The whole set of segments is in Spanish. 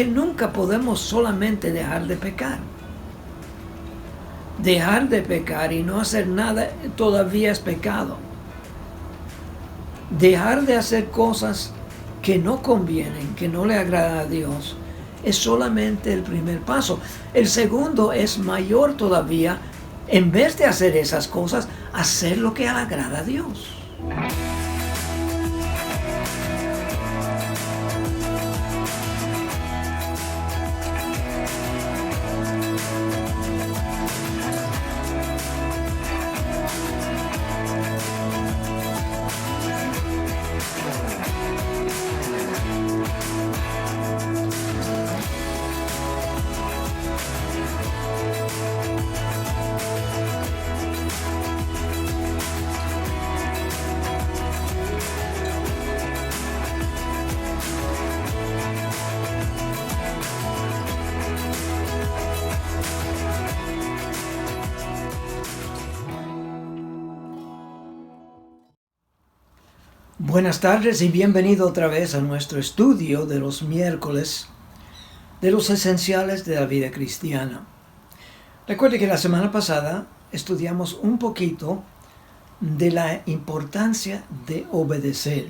Porque nunca podemos solamente dejar de pecar. Dejar de pecar y no hacer nada todavía es pecado. Dejar de hacer cosas que no convienen, que no le agradan a Dios, es solamente el primer paso. El segundo es mayor todavía. En vez de hacer esas cosas, hacer lo que le agrada a Dios. Buenas tardes y bienvenido otra vez a nuestro estudio de los miércoles de los esenciales de la vida cristiana. Recuerde que la semana pasada estudiamos un poquito de la importancia de obedecer.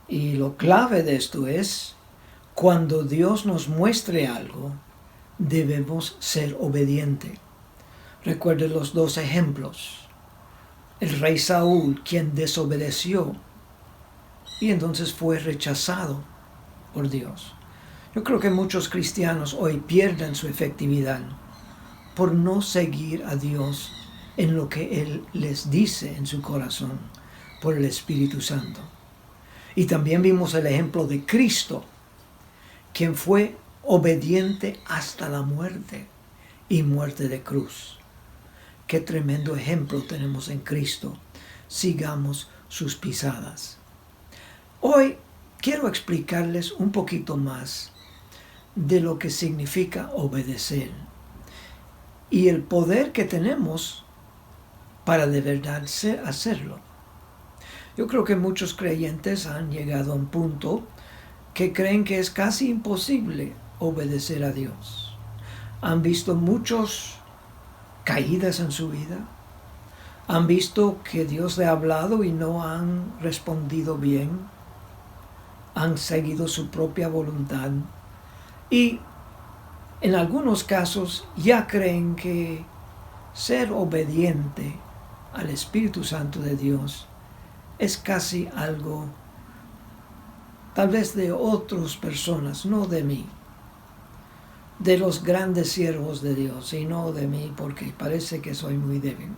Y lo clave de esto es, cuando Dios nos muestre algo, debemos ser obedientes. Recuerde los dos ejemplos. El rey Saúl, quien desobedeció y entonces fue rechazado por Dios. Yo creo que muchos cristianos hoy pierden su efectividad por no seguir a Dios en lo que Él les dice en su corazón por el Espíritu Santo. Y también vimos el ejemplo de Cristo, quien fue obediente hasta la muerte y muerte de cruz. Qué tremendo ejemplo tenemos en Cristo. Sigamos sus pisadas. Hoy quiero explicarles un poquito más de lo que significa obedecer y el poder que tenemos para de verdad hacerlo. Yo creo que muchos creyentes han llegado a un punto que creen que es casi imposible obedecer a Dios. Han visto muchos caídas en su vida. Han visto que Dios le ha hablado y no han respondido bien. Han seguido su propia voluntad. Y en algunos casos ya creen que ser obediente al Espíritu Santo de Dios es casi algo, tal vez de otras personas, no de mí. De los grandes siervos de Dios y no de mí, porque parece que soy muy débil.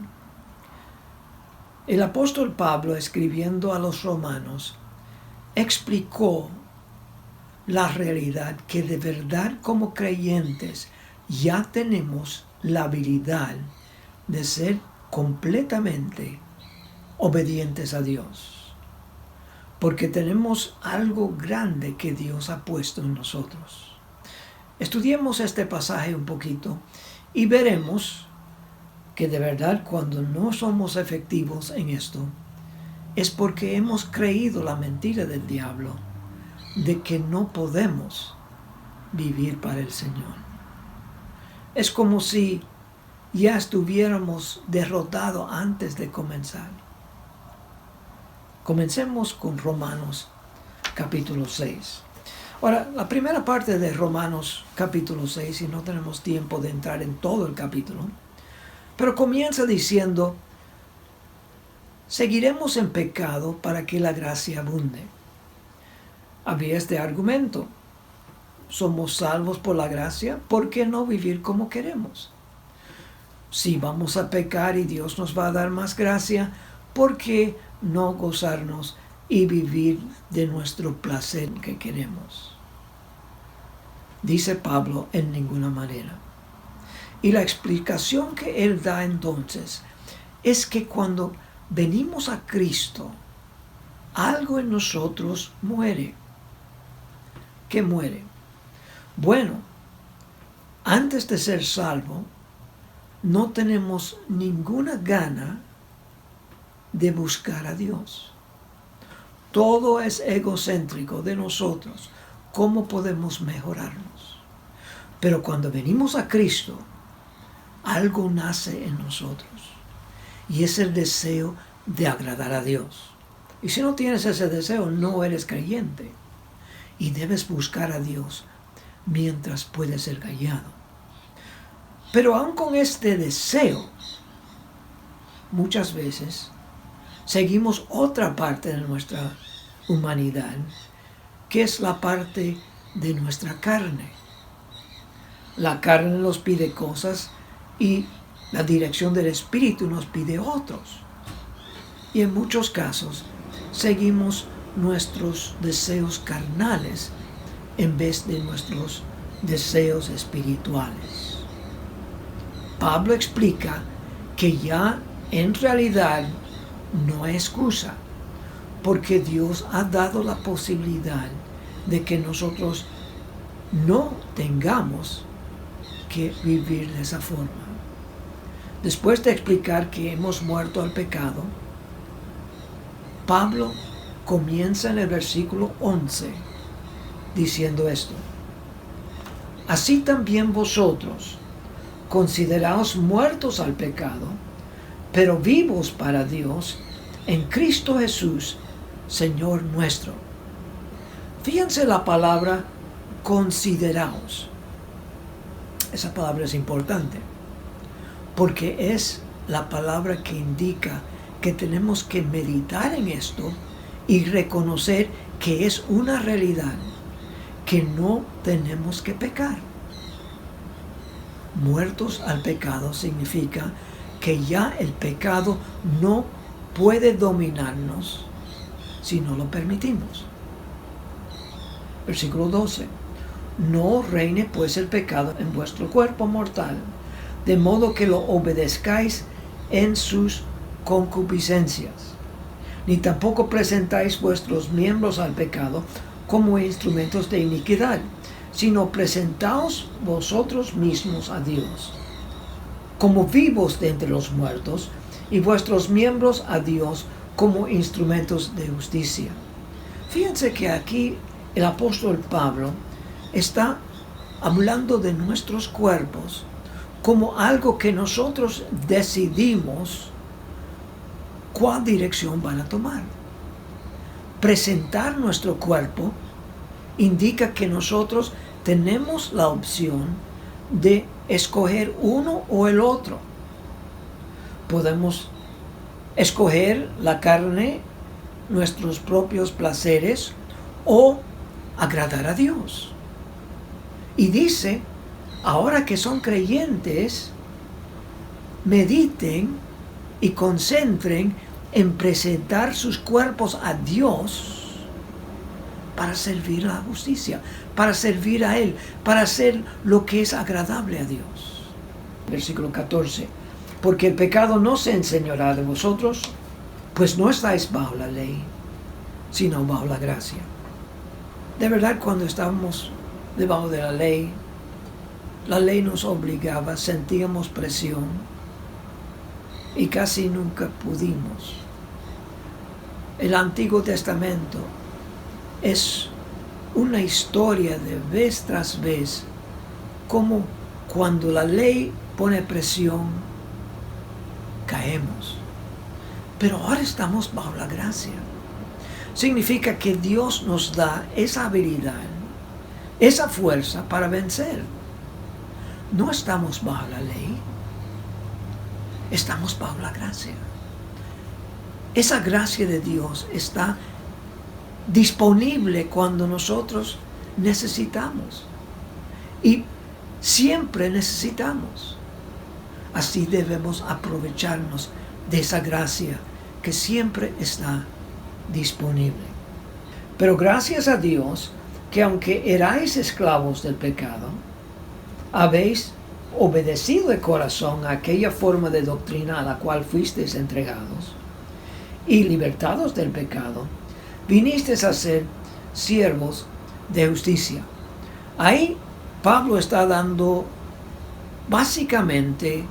El apóstol Pablo, escribiendo a los romanos, explicó la realidad que de verdad como creyentes ya tenemos la habilidad de ser completamente obedientes a Dios, porque tenemos algo grande que Dios ha puesto en nosotros. Estudiemos este pasaje un poquito y veremos que de verdad cuando no somos efectivos en esto es porque hemos creído la mentira del diablo de que no podemos vivir para el Señor. Es como si ya estuviéramos derrotados antes de comenzar. Comencemos con Romanos capítulo 6. Ahora, la primera parte de Romanos capítulo 6, y no tenemos tiempo de entrar en todo el capítulo, pero comienza diciendo, seguiremos en pecado para que la gracia abunde. Había este argumento, somos salvos por la gracia, ¿por qué no vivir como queremos? Si vamos a pecar y Dios nos va a dar más gracia, ¿por qué no gozarnos y vivir de nuestro placer que queremos? Dice Pablo, en ninguna manera. Y la explicación que él da entonces es que cuando venimos a Cristo, algo en nosotros muere. ¿Qué muere? Bueno, antes de ser salvo, no tenemos ninguna gana de buscar a Dios. Todo es egocéntrico de nosotros. cómo podemos mejorarnos. Pero cuando venimos a Cristo, algo nace en nosotros y es el deseo de agradar a Dios. Y si no tienes ese deseo, no eres creyente y debes buscar a Dios mientras puedes ser hallado. Pero aun con este deseo, muchas veces seguimos otra parte de nuestra humanidad, que es la parte de nuestra carne. La carne nos pide cosas y la dirección del Espíritu nos pide otros. Y en muchos casos seguimos nuestros deseos carnales en vez de nuestros deseos espirituales. Pablo explica que ya en realidad no hay excusa, porque Dios ha dado la posibilidad de que nosotros no tengamos que vivir de esa forma. Después de explicar que hemos muerto al pecado, Pablo comienza en el versículo 11 diciendo esto: así también vosotros consideraos muertos al pecado, pero vivos para Dios en Cristo Jesús, Señor nuestro. Fíjense la palabra consideraos. Esa palabra es importante porque es la palabra que indica que tenemos que meditar en esto y reconocer que es una realidad, que no tenemos que pecar. Muertos al pecado significa que ya el pecado no puede dominarnos si no lo permitimos. Versículo 12. No reine pues el pecado en vuestro cuerpo mortal, de modo que lo obedezcáis en sus concupiscencias, ni tampoco presentáis vuestros miembros al pecado como instrumentos de iniquidad, sino presentaos vosotros mismos a Dios como vivos de entre los muertos, y vuestros miembros a Dios como instrumentos de justicia. Fíjense que aquí el apóstol Pablo está hablando de nuestros cuerpos como algo que nosotros decidimos cuál dirección van a tomar. Presentar nuestro cuerpo indica que nosotros tenemos la opción de escoger uno o el otro. Podemos escoger la carne, nuestros propios placeres, o agradar a Dios. Y dice, ahora que son creyentes, mediten y concentren en presentar sus cuerpos a Dios para servir la justicia, para servir a Él, para hacer lo que es agradable a Dios. Versículo 14. Porque el pecado no se enseñará de vosotros, pues no estáis bajo la ley, sino bajo la gracia. De verdad, cuando estábamos debajo de la ley nos obligaba, sentíamos presión y casi nunca pudimos. El Antiguo Testamento es una historia de vez tras vez, como cuando la ley pone presión, caemos. Pero ahora estamos bajo la gracia. Significa que Dios nos da esa habilidad, esa fuerza para vencer. No estamos bajo la ley, estamos bajo la gracia. Esa gracia de Dios está disponible cuando nosotros necesitamos. Y siempre necesitamos. Así debemos aprovecharnos de esa gracia que siempre está disponible. Pero gracias a Dios que aunque erais esclavos del pecado, habéis obedecido de corazón a aquella forma de doctrina a la cual fuisteis entregados, y libertados del pecado, vinisteis a ser siervos de justicia. Ahí Pablo está dando básicamente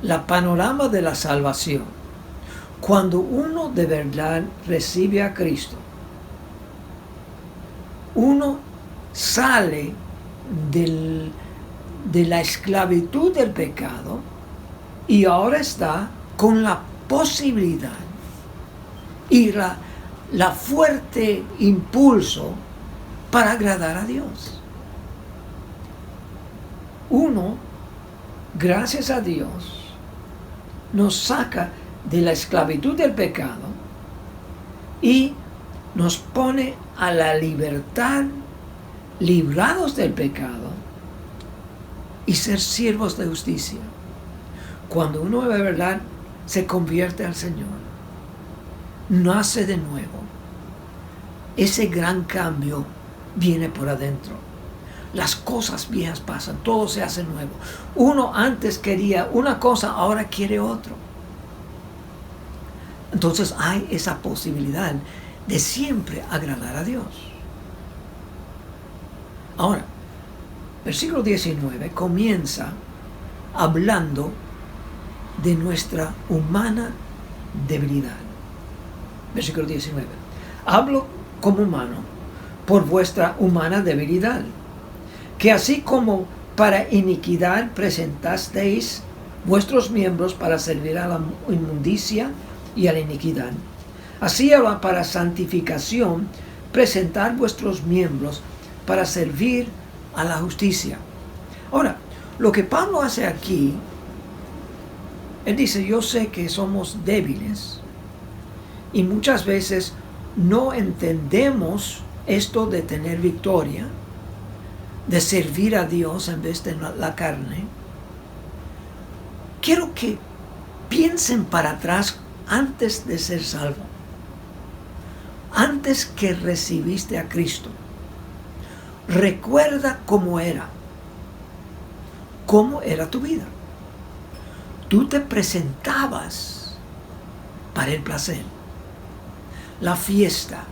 la panorama de la salvación. Cuando uno de verdad recibe a Cristo, uno sale de la esclavitud del pecado y ahora está con la posibilidad y la fuerte impulso para agradar a Dios. Uno, gracias a Dios, nos saca de la esclavitud del pecado y nos pone a la libertad, librados del pecado y ser siervos de justicia. Cuando uno de verdad se convierte al Señor, nace de nuevo, ese gran cambio viene por adentro. Las cosas viejas pasan, todo se hace nuevo. Uno antes quería una cosa, ahora quiere otro. Entonces hay esa posibilidad de siempre agradar a Dios. Ahora, versículo 19 comienza hablando de nuestra humana debilidad. Versículo 19. Hablo como humano por vuestra humana debilidad, que así como para iniquidad presentasteis vuestros miembros para servir a la inmundicia y a la iniquidad, así ahora para santificación presentar vuestros miembros para servir a la justicia. Ahora, lo que Pablo hace aquí, él dice, yo sé que somos débiles y muchas veces no entendemos esto de tener victoria, de servir a Dios en vez de la carne. Quiero que piensen para atrás antes de ser salvo, antes que recibiste a Cristo. Recuerda cómo era tu vida. Tú te presentabas para el placer, la fiesta.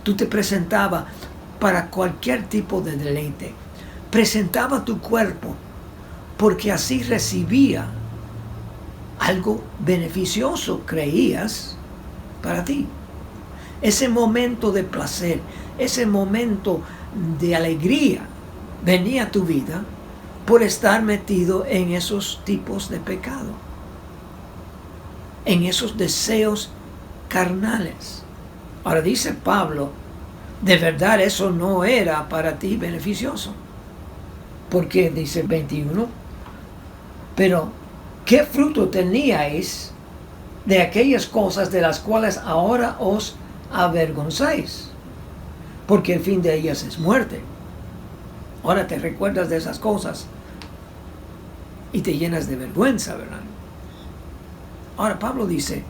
Tú te presentabas para cualquier tipo de deleite. Presentaba tu cuerpo porque así recibía algo beneficioso, creías, para ti. Ese momento de placer, ese momento de alegría venía a tu vida por estar metido en esos tipos de pecado, en esos deseos carnales. Ahora dice Pablo, de verdad eso no era para ti beneficioso. Porque dice 21, pero ¿qué fruto teníais de aquellas cosas de las cuales ahora os avergonzáis? Porque el fin de ellas es muerte. Ahora te recuerdas de esas cosas y te llenas de vergüenza, ¿verdad? Ahora Pablo dice,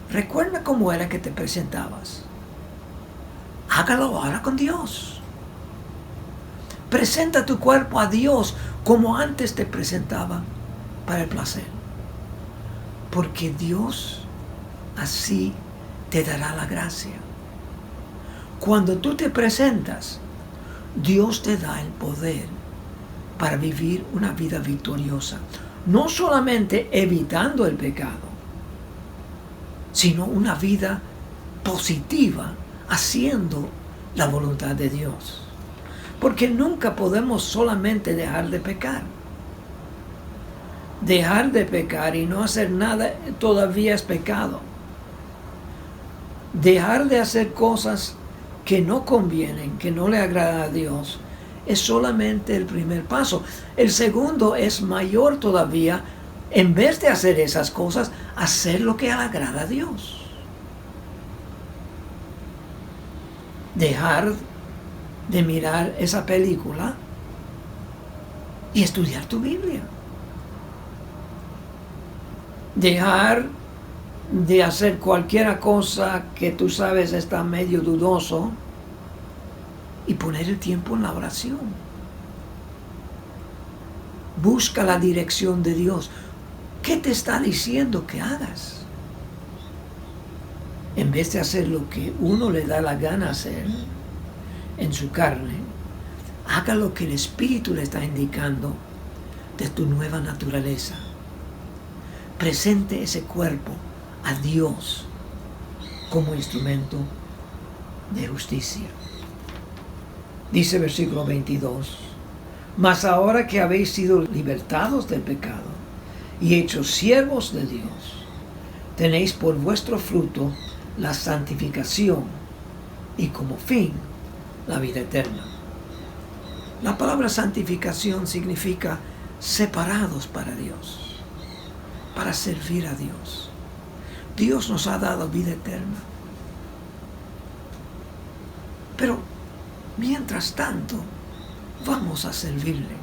recuerda cómo era que te presentabas. Hágalo ahora con Dios. Presenta tu cuerpo a Dios como antes te presentaba para el placer. Porque Dios así te dará la gracia. Cuando tú te presentas, Dios te da el poder para vivir una vida victoriosa. No solamente evitando el pecado, sino una vida positiva, haciendo la voluntad de Dios. Porque nunca podemos solamente dejar de pecar. Dejar de pecar y no hacer nada todavía es pecado. Dejar de hacer cosas que no convienen, que no le agradan a Dios, es solamente el primer paso. El segundo es mayor todavía. En vez de hacer esas cosas, hacer lo que le agrada a Dios. Dejar de mirar esa película y estudiar tu Biblia. Dejar de hacer cualquier cosa que tú sabes está medio dudoso y poner el tiempo en la oración. Busca la dirección de Dios. ¿Qué te está diciendo que hagas? En vez de hacer lo que uno le da la gana hacer en su carne, haga lo que el Espíritu le está indicando de tu nueva naturaleza. Presente ese cuerpo a Dios como instrumento de justicia. Dice versículo 22, mas ahora que habéis sido libertados del pecado y hechos siervos de Dios, tenéis por vuestro fruto la santificación y como fin la vida eterna. La palabra santificación significa separados para Dios, para servir a Dios. Dios nos ha dado vida eterna. Pero mientras tanto, vamos a servirle.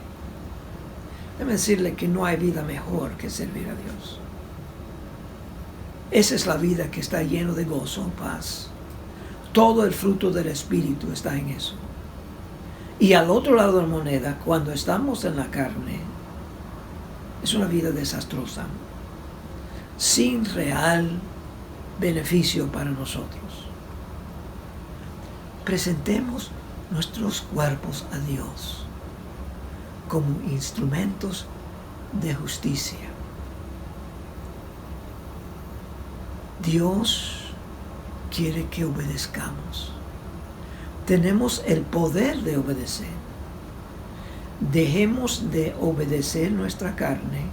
Déjeme decirle que no hay vida mejor que servir a Dios. Esa es la vida que está lleno de gozo, paz. Todo el fruto del Espíritu está en eso. Y al otro lado de la moneda, cuando estamos en la carne, es una vida desastrosa, sin real beneficio para nosotros. Presentemos nuestros cuerpos a Dios como instrumentos de justicia. Dios quiere que obedezcamos. Tenemos el poder de obedecer. Dejemos de obedecer nuestra carne,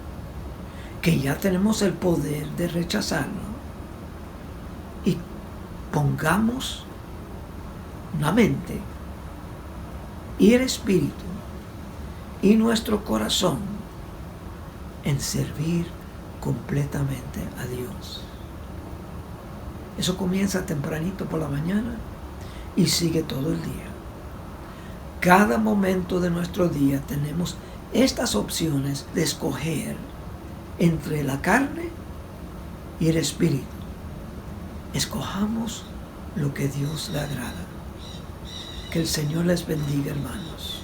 que ya tenemos el poder de rechazarlo, y pongamos la mente y el espíritu y nuestro corazón en servir completamente a Dios. Eso comienza tempranito por la mañana y sigue todo el día. Cada momento de nuestro día tenemos estas opciones de escoger entre la carne y el espíritu. Escojamos lo que Dios le agrada. Que el Señor les bendiga, hermanos.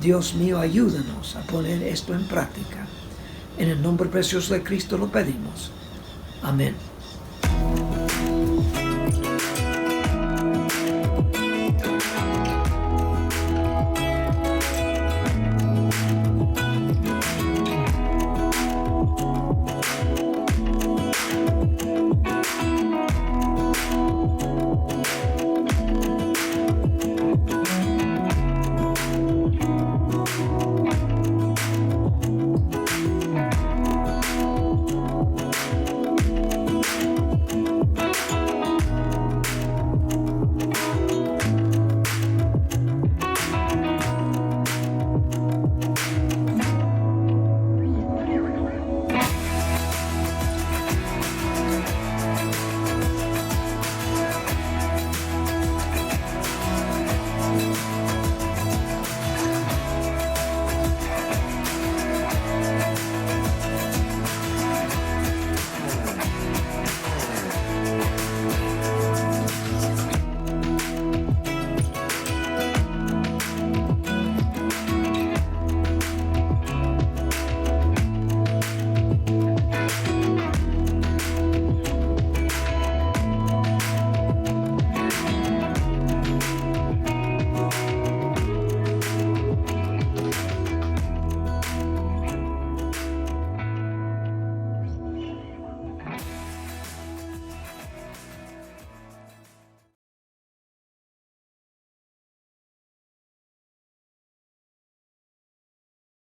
Dios mío, ayúdanos a poner esto en práctica. En el nombre precioso de Cristo lo pedimos. Amén.